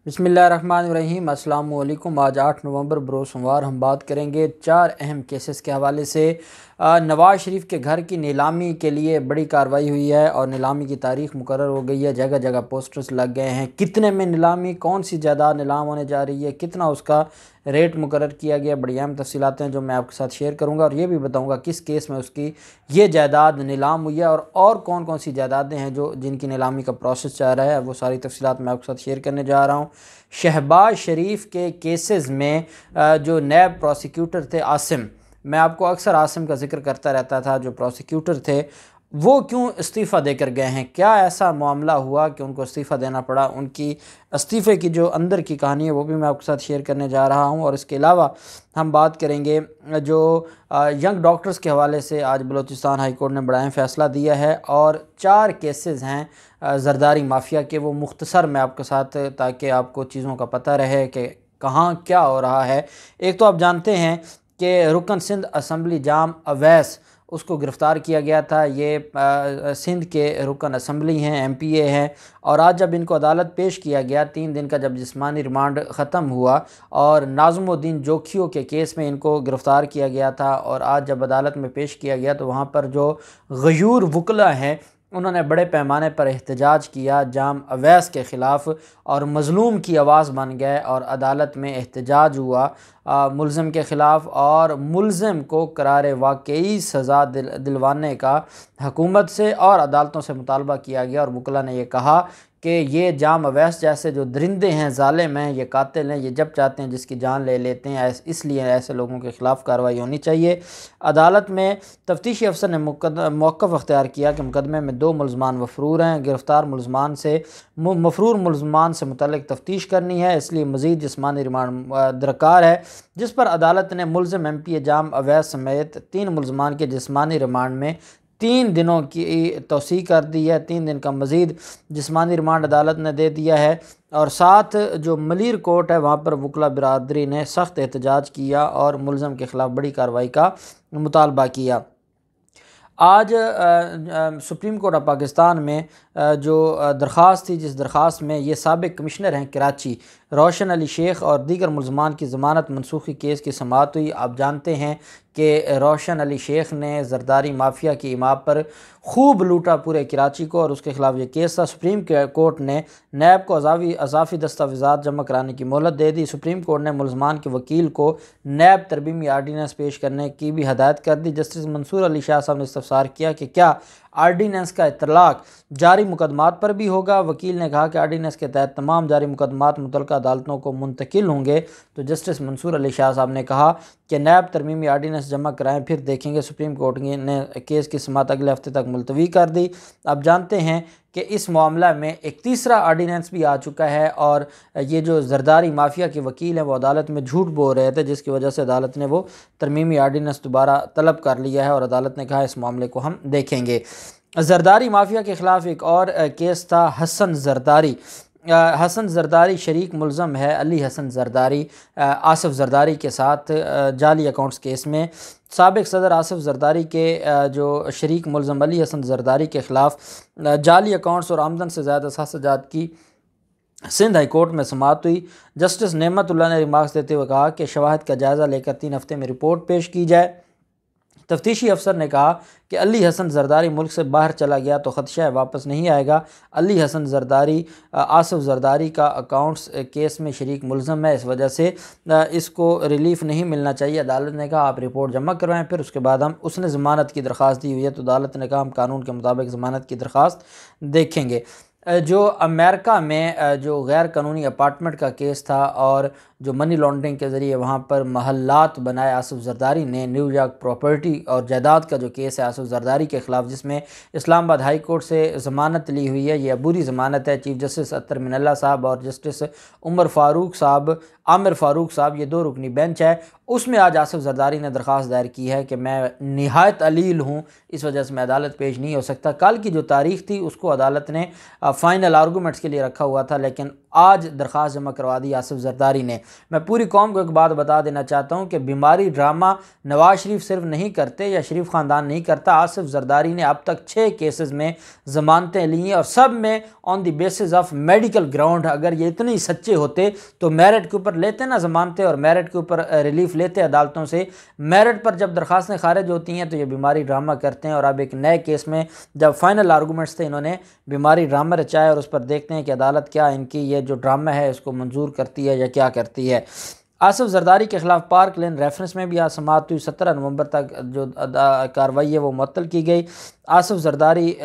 बिस्मिल्लाहिर्रहमानिर्रहीम। अस्सलाम वालेकुम। आज 8 नवंबर बरोज़ सोमवार हम बात करेंगे 4 अहम केसेस के हवाले से। नवाज़ शरीफ के घर की नीलामी के लिए बड़ी कार्रवाई हुई है और नीलामी की तारीख मुकर्रर हो गई है। जगह जगह पोस्टर्स लग गए हैं। कितने में नीलामी, कौन सी जायदाद नीलाम होने जा रही है, कितना उसका रेट मुकर्रर किया गया, बड़ी अहम तफसीलात हैं जो मैं आपके साथ शेयर करूंगा और ये भी बताऊंगा किस केस में उसकी ये जायदाद नीलाम हुई है और कौन कौन सी जायदादें हैं जो जिनकी नीलामी का प्रोसेस चल रहा है। वो सारी तफसीलात मैं आपके साथ शेयर करने जा रहा हूँ। शहबाज शरीफ के केसेस में जो नैब प्रोसिक्यूटर थे आसिम, मैं आपको अक्सर आसिम का जिक्र करता रहता था, जो प्रोसिक्यूटर थे वो क्यों इस्तीफ़ा देकर गए हैं, क्या ऐसा मामला हुआ कि उनको इस्तीफ़ा देना पड़ा। उनकी इस्तीफ़े की जो अंदर की कहानी है वो भी मैं आपके साथ शेयर करने जा रहा हूं। और इसके अलावा हम बात करेंगे जो यंग डॉक्टर्स के हवाले से आज बलूचिस्तान हाई कोर्ट ने बड़ा अहम फ़ैसला दिया है और 4 केसेस हैं ज़रदारी माफिया के, वो मुख्तसर मैं आपके साथ, ताकि आपको चीज़ों का पता रहे कि कहाँ क्या हो रहा है। एक तो आप जानते हैं कि रुकन सिंध असम्बली जाम अवैस, उसको गिरफ़्तार किया गया था। ये सिंध के रुकन असम्बली हैं, MPA हैं और आज जब इनको अदालत पेश किया गया, 3 दिन का जब जिस्मानी रिमांड ख़त्म हुआ और नाज़मुद्दीन जोखियों के केस में इनको गिरफ़्तार किया गया था और आज जब अदालत में पेश किया गया तो वहाँ पर जो गयूर वकला हैं उन्होंने बड़े पैमाने पर एहतजाज किया जाम अवैस के ख़िलाफ़ और मज़लूम की आवाज़ बन गए और अदालत में एहतजाज हुआ मुल्ज़िम के ख़िलाफ़ और मुल्ज़िम को करार वाकई सज़ा दिलवाने का हुकूमत से और अदालतों से मुतालबा किया गया। और वकला ने यह कहा कि ये जाम अवैस जैसे जो दरिंदे हैं, ज़ालिम हैं, ये कातिल हैं, ये जब चाहते हैं जिसकी जान ले लेते हैं, इसलिए ऐसे लोगों के ख़िलाफ़ कार्रवाई होनी चाहिए। अदालत में तफ्तीशी अफसर ने मौक़िफ़ अख्तियार किया कि मुकदमे में 2 मुल्ज़मान मफ़रूर हैं। गिरफ़्तार मफ़रूर मुल्ज़मान से मुतल्लिक़ तफ्तीश करनी है, इसलिए मज़ीद जिस्मानी रिमांड दरकार है, जिस पर अदालत ने मुल्ज़िम MPA जाम अवैस समेत 3 मुल्ज़मान के जिस्मानी रिमांड में 3 दिनों की तौसीक़ कर दी है। 3 दिन का मज़ीद जिस्मानी रिमांड अदालत ने दे दिया है। और साथ जो मलीर कोर्ट है वहाँ पर वकला बिरादरी ने सख्त एहतजाज किया और मुल्ज़िम के ख़िलाफ़ बड़ी कार्रवाई का मुतालबा किया। आज सुप्रीम कोर्ट ऑफ पाकिस्तान में जो दरख्वास्त थी, जिस दरख्वास्त में ये साबिक कमिश्नर हैं कराची रोशन अली शेख और दीगर मुल्ज़मान की ज़मानत मनसूखी केस की समाअत हुई। आप जानते हैं कि रोशन अली शेख ने ज़रदारी माफिया की इमाम पर खूब लूटा पूरे कराची को और उसके ख़िलाफ़ ये केस था। सुप्रीम कोर्ट ने नैब को अज़ाफ़ी दस्तावेज़ात जमा कराने की मोहलत दे दी। सुप्रीम कोर्ट ने मुल्ज़मान के वकील को नैब तरमीमी आर्डीनेंस पेश करने की भी हदायत कर दी। जस्टिस मंसूर अली शाह साहब ने इस्तफ़सार किया कि क्या आर्डीनेंस का इतलाक़ जारी मुकदमात पर भी होगा। वकील ने कहा कि आर्डीनेंस के तहत तमाम जारी मुकदमात मुतल्लिक़ा अदालतों को मुंतकिल होंगे। तो जस्टिस मंसूर अली शाह साहब ने कहा कि नैब तरमीमी आर्डीनेंस जमा कराएं, फिर देखेंगे। सुप्रीम कोर्ट ने केस की समाअत अगले हफ्ते तक मुलतवी कर दी। आप जानते हैं कि इस मामला में एक तीसरा आर्डीनेंस भी आ चुका है और ये जो ज़रदारी माफिया के वकील हैं वो अदालत में झूठ बोल रहे थे, जिसकी वजह से अदालत ने वो तरमीमी आर्डीनेंस दोबारा तलब कर लिया है और अदालत ने कहा इस मामले को हम देखेंगे। ज़रदारी माफिया के ख़िलाफ़ एक और केस था हसन ज़रदारी। हसन ज़रदारी शरीक मुल्ज़म है अली हसन ज़रदारी आसिफ ज़रदारी के साथ जाली अकाउंट्स केस में। साबिक़ सदर आसिफ ज़रदारी के जो शरीक मुल्ज़म अली हसन ज़रदारी के ख़िलाफ़ जाली अकाउंट्स और आमदन से ज़्यादा साज़ात की सिंध हाई कोर्ट में समाअत हुई। जस्टिस नेमतुल्लाह ने रिमार्क्स देते हुए कहा कि शवाहिद का जायज़ा लेकर 3 हफ्ते में रिपोर्ट पेश की जाए। तफ्तीशी अफसर ने कहा कि अली हसन ज़रदारी मुल्क से बाहर चला गया तो ख़दशा है वापस नहीं आएगा। अली हसन ज़रदारी आसिफ ज़रदारी का अकाउंट्स केस में शरीक मुल्ज़म है, इस वजह से इसको रिलीफ़ नहीं मिलना चाहिए। अदालत ने कहा आप रिपोर्ट जमा करवाएं, फिर उसके बाद उसने ज़मानत की दरख्वास्त दी हुई है तो अदालत ने कहा हम कानून के मुताबिक ज़मानत की दरख्वास्त देखेंगे। जो अमेरिका में जो गैर कानूनी अपार्टमेंट का केस था और जो मनी लॉन्ड्रिंग के ज़रिए वहाँ पर महल्लात बनाए आसिफ ज़रदारी ने, न्यूयॉर्क प्रॉपर्टी और जायदाद का जो केस है आसिफ ज़रदारी के ख़िलाफ़, जिसमें इस्लामाबाद हाई कोर्ट से ज़मानत ली हुई है, ये अबूरी ज़मानत है। चीफ जस्टिस अत्तर मिनल्ला साहब और जस्टिस आमिर फ़ारूक साहब, ये 2 रुकनी बेंच है, उसमें आज आसिफ ज़रदारी ने दरख्वास्त दायर की है कि मैं निहायत अलील हूँ, इस वजह से मैं अदालत पेश नहीं हो सकता। कल की जो तारीख़ थी उसको अदालत ने फ़ाइनल आर्गूमेंट्स के लिए रखा हुआ था, लेकिन आज दरख्वास्त जमा करवा दी आसिफ जरदारी ने। मैं पूरी कौम को एक बात बता देना चाहता हूँ कि बीमारी ड्रामा नवाज शरीफ सिर्फ नहीं करते या शरीफ ख़ानदान नहीं करता, आसिफ जरदारी ने अब तक 6 केसेस में ज़मानतें ली हैं और सब में on the basis of medical ground. अगर ये इतने सच्चे होते तो मेरिट के ऊपर लेते ना ज़मानतें और मेरिट के ऊपर रिलीफ लेते अदालतों से। मेरिट पर जब दरख्वास्तें खारिज होती हैं तो ये बीमारी ड्रामा करते हैं। और अब एक नए केस में जब फाइनल आर्गूमेंट्स थे, इन्होंने बीमारी ड्रामा रचाया और उस पर देखते हैं कि अदालत क्या इनकी ये जो ड्रामा है इसको मंजूर करती है या क्या करती है। आसिफ जरदारी के खिलाफ पार्क लेन रेफरेंस में भी आज समाअत हुई। 17 नवंबर तक जो कार्रवाई है वो मुअत्तल की गई। आसिफ जरदारी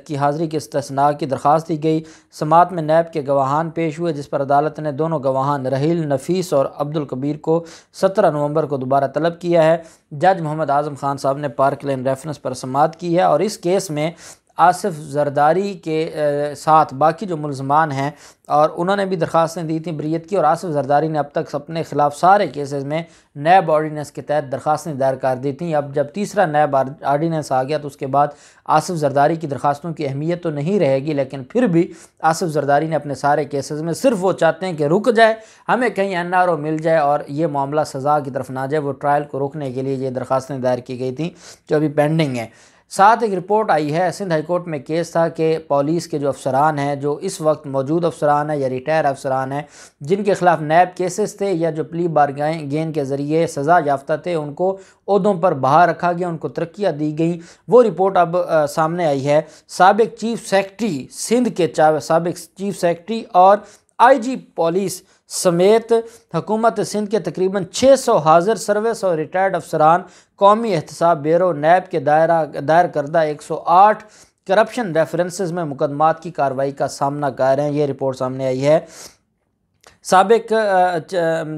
की हाज़िरी की इस्तिस्ना की दरख्वास्त दी गई। समाअत में नैब के गवाहान पेश हुए, जिस पर अदालत ने दोनों गवाहान रहील नफीस और अब्दुल कबीर को 17 नवंबर को दोबारा तलब किया है। जज मोहम्मद आज़म खान साहब ने पार्क लेन रेफरेंस पर समाअत की है और इस केस में आसिफ जरदारी के साथ बाकी जो मुलजमान हैं और उन्होंने भी दरख्वास्तें दी थी बरीयत की। और आसिफ जरदारी ने अब तक अपने खिलाफ सारे केसेस में नैब ऑर्डीनेंस के तहत दरख्वास्तें दायर कर दी थी। अब जब तीसरा नैब ऑर्डीनेंस आ गया तो उसके बाद आसिफ जरदारी की दरख्वास्तों की अहमियत तो नहीं रहेगी, लेकिन फिर भी आसिफ जरदारी ने अपने सारे केसेस में सिर्फ वो चाहते हैं कि रुक जाए, हमें कहीं NRO मिल जाए और ये मामला सज़ा की तरफ ना जाए। वो ट्रायल को रोकने के लिए ये दरख्वास्तें दायर की गई थी जो अभी पेंडिंग हैं। साथ एक रिपोर्ट आई है, सिंध हाई कोर्ट में केस था कि पुलिस के जो अफसरान हैं, जो इस वक्त मौजूद अफसरान हैं या रिटायर अफसरान हैं, जिनके खिलाफ नैब केसेस थे या जो प्ली बारगेन के ज़रिए सज़ा याफ्ता थे, उनको ओहदों पर बहाल रखा गया, उनको तरक्कियाँ दी गई। वो रिपोर्ट अब सामने आई है। साबिक चीफ सेक्रेटरी सिंध के साबिक चीफ सेक्रेटरी और IG पुलिस समेत हुकूमत सिंध के तकरीबन 600 हाजिर सर्विस और रिटायर्ड अफसरान कौमी एहतसाब ब्यूरो नैब के दायर करदा 108 करप्शन रेफरेंसेस में मुकदमात की कार्रवाई का सामना कर रहे हैं। ये रिपोर्ट सामने आई है। साबिक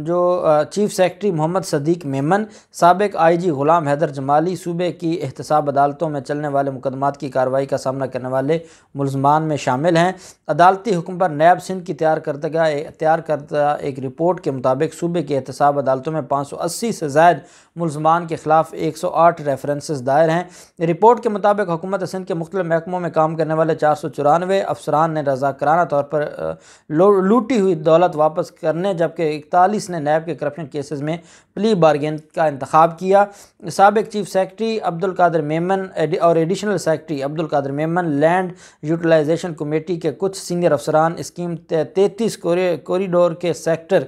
जो चीफ सेक्रेटरी मोहम्मद सदीक मेमन, साबिक IG ग़ुलाम हैदर जमाली सूबे की एहतसाब अदालतों में चलने वाले मुकदमात की कार्रवाई का सामना करने वाले मुलजमान में शामिल हैं। अदालती हुक्म पर नैब सिंध की तैयार करदा एक रिपोर्ट के मुताबिक सूबे की एहतसाब अदालतों में 580 से ज़ायद मुलजमान के खिलाफ 108 रेफरेंसेस दायर हैं। रिपोर्ट के मुताबिक हुकूमत सिंध के मुख्तलिफ महकमों में काम करने वाले 494 अफसरान ने रज़ाकाराना तौर पर लूटी हुई दौलत वापस करने, जबकि 41 ने नैब के करप्शन केसेस में प्ली बारगेन का इंतखाब किया। साबिक चीफ सेक्रेटरी अब्दुल कादिर मेमन और additional secretary Abdul Qadir Memon land utilization committee के कुछ सीनियर अफसरान स्कीम 33 कॉरिडोर के सेक्टर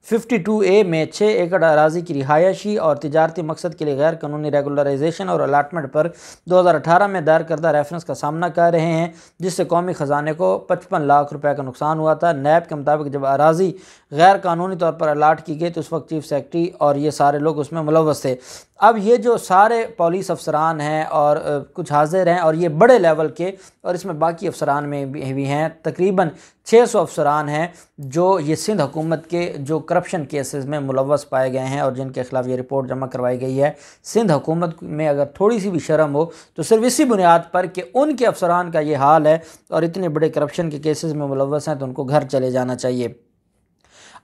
52A में 6 एकड़ अराजी की रिहायशी और तिजारती मकसद के लिए गैर कानूनी रेगुलराइजेशन और अलाटमेंट पर 2018 में दायर करदा रेफरेंस का सामना कर रहे हैं, जिससे कौमी ख़जाने को 55 लाख रुपए का नुकसान हुआ था। नैब के मुताबिक जब अराजी गैर कानूनी तौर पर अलाट की गई तो उस वक्त चीफ सेक्रेटरी और ये सारे लोग उसमें मुलव्वस थे। अब ये जो सारे पुलिस अफसरान हैं और कुछ हाजिर हैं और ये बड़े लेवल के, और इसमें बाकी अफसरान में भी हैं, तकरीबन 600 अफसरान हैं जो ये सिंध हुकूमत के जो करप्शन केसेस में मुलव्वस पाए गए हैं और जिनके खिलाफ ये रिपोर्ट जमा करवाई गई है। सिंध हुकूमत में अगर थोड़ी सी भी शर्म हो तो सिर्फ इसी बुनियाद पर कि उनके अफसरान का ये हाल है और इतने बड़े करप्शन के केसेस में मुलव्वस हैं तो उनको घर चले जाना चाहिए।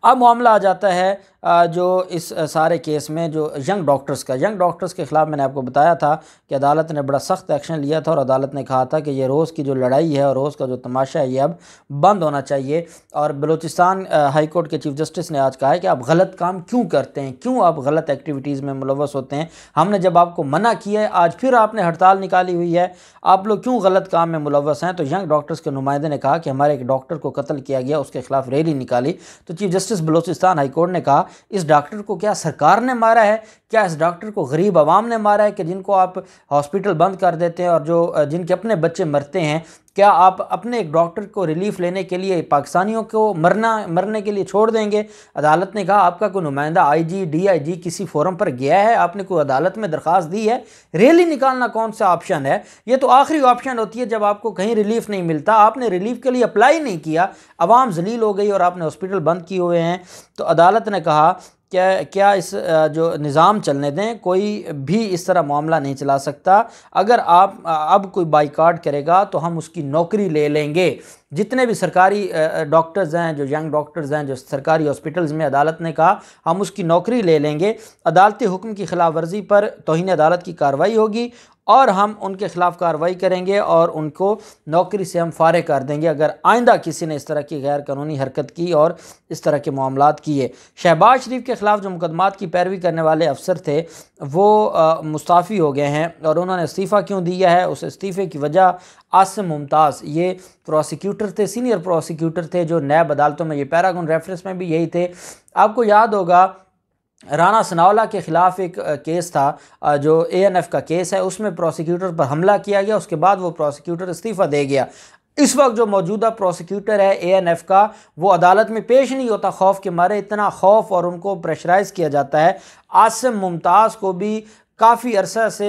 अब मामला आ जाता है जो इस सारे केस में जो यंग डॉक्टर्स के ख़िलाफ़ मैंने आपको बताया था कि अदालत ने बड़ा सख्त एक्शन लिया था और अदालत ने कहा था कि ये रोज़ की जो लड़ाई है और रोज़ का जो तमाशा है ये अब बंद होना चाहिए। और बलूचिस्तान हाई कोर्ट के चीफ जस्टिस ने आज कहा है कि आप गलत काम क्यों करते हैं, क्यों आप गलत एक्टिविटीज़ में मुलव्वस होते हैं। हमने जब आपको मना किया है, आज फिर आपने हड़ताल निकाली हुई है, आप लोग क्यों गलत काम में मुलव्वस हैं। तो यंग डॉक्टर्स के नुमाइंदे ने कहा कि हमारे एक डॉक्टर को कत्ल किया गया, उसके खिलाफ रैली निकाली। तो chief justice Balochistan high court ने कहा इस डॉक्टर को क्या सरकार ने मारा है, क्या इस डॉक्टर को गरीब आवाम ने मारा है कि जिनको आप हॉस्पिटल बंद कर देते हैं और जो जिनके अपने बच्चे मरते हैं, क्या आप अपने एक डॉक्टर को रिलीफ लेने के लिए पाकिस्तानियों को मरने के लिए छोड़ देंगे। अदालत ने कहा आपका कोई नुमाइंदा IG DIG किसी फोरम पर गया है, आपने कोई अदालत में दरख्वास्त दी है। रैली निकालना कौन सा ऑप्शन है, ये तो आखिरी ऑप्शन होती है जब आपको कहीं रिलीफ नहीं मिलता। आपने रिलीफ के लिए अप्लाई नहीं किया, आवाम जलील हो गई और आपने हॉस्पिटल बंद किए हुए हैं। तो अदालत ने कहा क्या इस जो निज़ाम चलने दें, कोई भी इस तरह मामला नहीं चला सकता। अगर आप अब कोई बाइकाट करेगा तो हम उसकी नौकरी ले लेंगे। जितने भी सरकारी डॉक्टर्स हैं, जो यंग डॉक्टर्स हैं, जो सरकारी हॉस्पिटल्स में अदालत ने कहा हम उसकी नौकरी ले लेंगे, अदालती हुक्म की खिलाफ वर्जी पर तौहीन अदालत की कार्रवाई होगी और हम उनके ख़िलाफ़ कार्रवाई करेंगे और उनको नौकरी से हम फारिग कर देंगे अगर आइंदा किसी ने इस तरह की गैर कानूनी हरकत की और इस तरह के मामलात किए। शहबाज शरीफ के ख़िलाफ़ जो मुकदमात की पैरवी करने वाले अफसर थे वो मुस्ताफ़ी हो गए हैं और उन्होंने इस्तीफ़ा क्यों दिया है, उस इस्तीफ़े की वजह आसिम मुमताज़, ये प्रोसिक्यूटर थे, सीनियर प्रोसिक्यूटर थे जो नैब अदालतों में, ये पैरागॉन रेफरेंस में भी यही थे। आपको याद होगा राना सनाउल्लाह के ख़िलाफ़ एक केस था जो ANF का केस है, उसमें प्रोसिक्यूटर पर हमला किया गया, उसके बाद वो प्रोसिक्यूटर इस्तीफ़ा दे गया। इस वक्त जो मौजूदा प्रोसिक्यूटर है ANF का, वो अदालत में पेश नहीं होता खौफ के मारे, इतना खौफ और उनको प्रेशराइज़ किया जाता है। आसिम मुमताज़ को भी काफ़ी अरसा से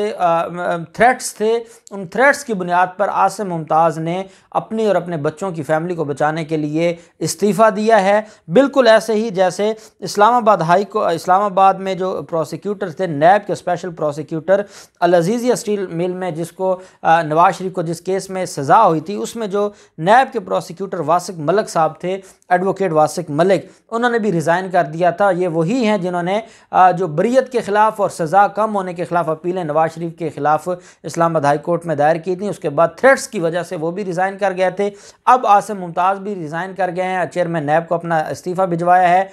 थ्रेट्स थे, उन थ्रेट्स की बुनियाद पर आसिम मुमताज़ ने अपनी और अपने बच्चों की फैमिली को बचाने के लिए इस्तीफ़ा दिया है। बिल्कुल ऐसे ही जैसे इस्लामाबाद में जो प्रोसिक्यूटर थे, नैब के special prosecutor Al-Azizia steel mill में, जिसको नवाज शरीफ को जिस केस में सज़ा हुई थी, उसमें जो नैब के प्रोसिक्यूटर वासिक मलिक साहब थे, एडवोकेट वासिक मलिक, उन्होंने भी रिज़ाइन कर दिया था। ये वही हैं जिन्होंने जो बरीयत के ख़िलाफ़ और सज़ा कम होने के ख़िलाफ़ अपीलें नवाज शरीफ के ख़िलाफ़ इस्लामाबाद हाई कोर्ट में दायर की थी, उसके बाद थ्रेट्स की वजह से वो भी रिज़ाइन कर गए थे। अब आसिम मुमताज़ भी रिज़ाइन कर गए हैं, चेयरमैन नैब को अपना इस्तीफ़ा भिजवाया है।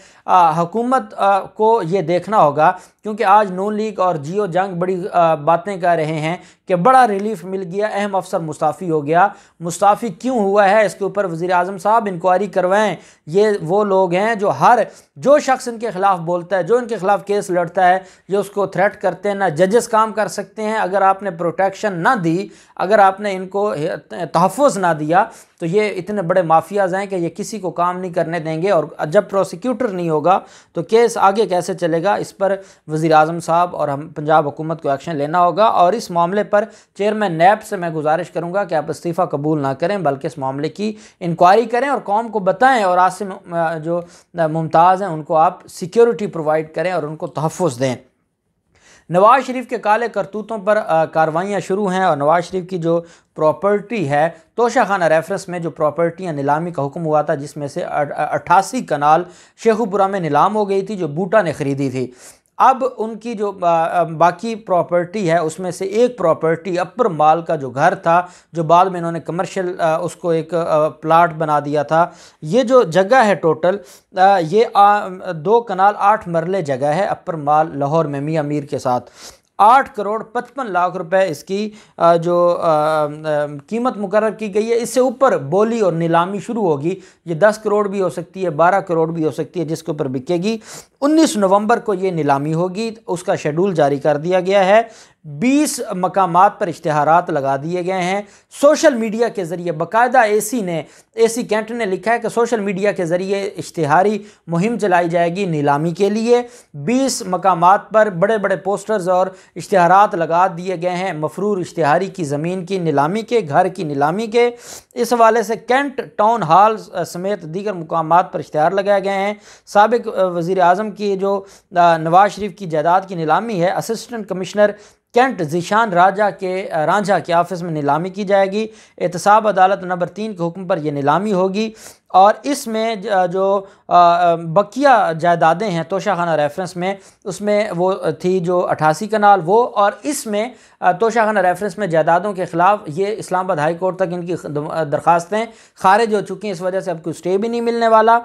हुकूमत को ये देखना होगा, क्योंकि आज नून लीग और जियो जंग बड़ी बातें कर रहे हैं कि बड़ा रिलीफ मिल गया, अहम अफसर मुस्ताफ़ी हो गया। मुस्ताफ़ी क्यों हुआ है, इसके ऊपर वज़ीर आज़म साहब इंक्वायरी करवाएं। ये वो लोग हैं जो शख्स इनके ख़िलाफ़ बोलता है, जो इनके ख़िलाफ़ केस लड़ता है, ये उसको थ्रेट करते हैं। ना जजेस काम कर सकते हैं, अगर आपने प्रोटेक्शन ना दी, अगर आपने इनको तहफ़्फ़ुज़ ना दिया, तो ये इतने बड़े माफियाज़ हैं कि ये किसी को काम नहीं करने देंगे। और जब प्रोसिक्यूटर नहीं होगा तो केस आगे कैसे चलेगा, इस पर वज़ीर आज़म साहब और हम पंजाब हुकूमत को एक्शन लेना होगा। और इस मामले पर चेयरमैन नैब से मैं गुजारिश करूँगा कि आप इस्तीफ़ा कबूल ना करें, बल्कि इस मामले की इंक्वायरी करें और कौम को बताएं, और आसिम जो मुमताज़ हैं उनको आप सिक्योरिटी प्रोवाइड करें और उनको तहफ़्फ़ुज़ दें। नवाज शरीफ के काले करतूतों पर कार्रवाइयाँ शुरू हैं और नवाज शरीफ की जो प्रॉपर्टी है, तोशा खाना रेफरेंस में जो प्रॉपर्टियाँ नीलामी का हुक्म हुआ था, जिसमें से 88 कनाल शेखुपुरा में नीलाम हो गई थी जो बूटा ने ख़रीदी थी। अब उनकी जो बाकी प्रॉपर्टी है, उसमें से एक प्रॉपर्टी अपर माल का जो घर था, जो बाद में इन्होंने कमर्शियल उसको एक प्लाट बना दिया था। ये जो जगह है टोटल, ये 2 कनाल 8 मरले जगह है अपर माल लाहौर में मियाँ मीर के साथ। 8 करोड़ 55 लाख रुपए इसकी जो कीमत मुकर्रर की गई है। इससे ऊपर बोली और नीलामी शुरू होगी, ये 10 करोड़ भी हो सकती है, 12 करोड़ भी हो सकती है, जिसके ऊपर बिकेगी। 19 नवंबर को ये नीलामी होगी, उसका शेड्यूल जारी कर दिया गया है। 20 मकामात पर इश्तिहारात लगा दिए गए हैं सोशल मीडिया के ज़रिए। बाकायदा AC कैंट ने लिखा है कि सोशल मीडिया के ज़रिए इश्तिहारी मुहिम चलाई जाएगी नीलामी के लिए। 20 मकामात पर बड़े बड़े पोस्टर्स और इश्तिहारात लगा दिए गए हैं मफरूर इश्तिहारी की, ज़मीन की नीलामी के, घर की नीलामी के। इस हवाले से कैंट टाउन हॉल समेत दीगर मकामात पर इश्तिहार लगाए गए हैं। साबिक वज़ीर आज़म की जो नवाज शरीफ की जायदाद की नीलामी है, assistant commissioner cantt Zeeshan Ranjha के ऑफिस में नीलामी की जाएगी। एहतसाब अदालत नंबर 3 के हुक्म पर यह नीलामी होगी और इसमें जो बकिया जायदादें हैं तोशा खाना रेफरेंस में, उसमें वो थी जो 88 कनाल वो, और इसमें तोशा खाना रेफरेंस में जायदादों के ख़िलाफ़ ये इस्लामाबाद हाई कोर्ट तक इनकी दरख्वास्तें खारिज हो चुकी हैं। इस वजह से अब कोई स्टे भी नहीं मिलने वाला।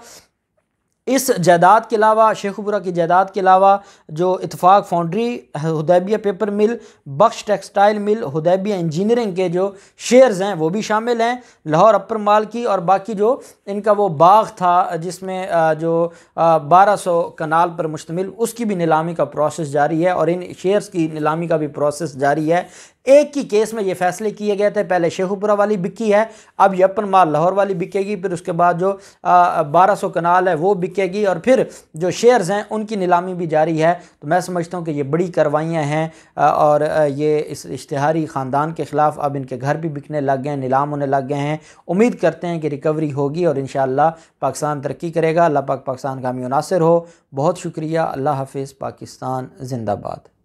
इस जायदाद के अलावा, शेखुपुरा की जायदाद के अलावा, जो इत्तेफाक फाउंड्री, हुदैबिया पेपर मिल, बख्श टेक्सटाइल मिल, हुदैबिया इंजीनियरिंग के जो शेयर्स हैं वो भी शामिल हैं, लाहौर अपर माल की, और बाकी जो इनका वो बाग था जिसमें जो 1200 कनाल पर मुश्तमिल, उसकी भी नीलामी का प्रोसेस जारी है और इन शेयर्स की नीलामी का भी प्रोसेस जारी है। एक ही केस में ये फैसले किए गए थे, पहले शेखुपुरा वाली बिकी है, अब ये अपर माल लाहौर वाली बिकेगी, फिर उसके बाद जो 1200 कनाल है वो बिकेगी, और फिर जो शेयर्स हैं उनकी नीलामी भी जारी है। तो मैं समझता हूँ कि ये बड़ी कार्रवाइयाँ हैं और ये इस इश्तिहारी ख़ानदान के ख़िलाफ़ अब इनके घर भी बिकने लग गए हैं, नीलाम होने लग गए हैं। उम्मीद करते हैं कि रिकवरी होगी और इंशाअल्लाह पाकिस्तान तरक्की करेगा। अल्लाह पाक पाकिस्तान का हामी नासिर हो। बहुत शुक्रिया। अल्लाह हाफ़िज़। पाकिस्तान ज़िंदाबाद।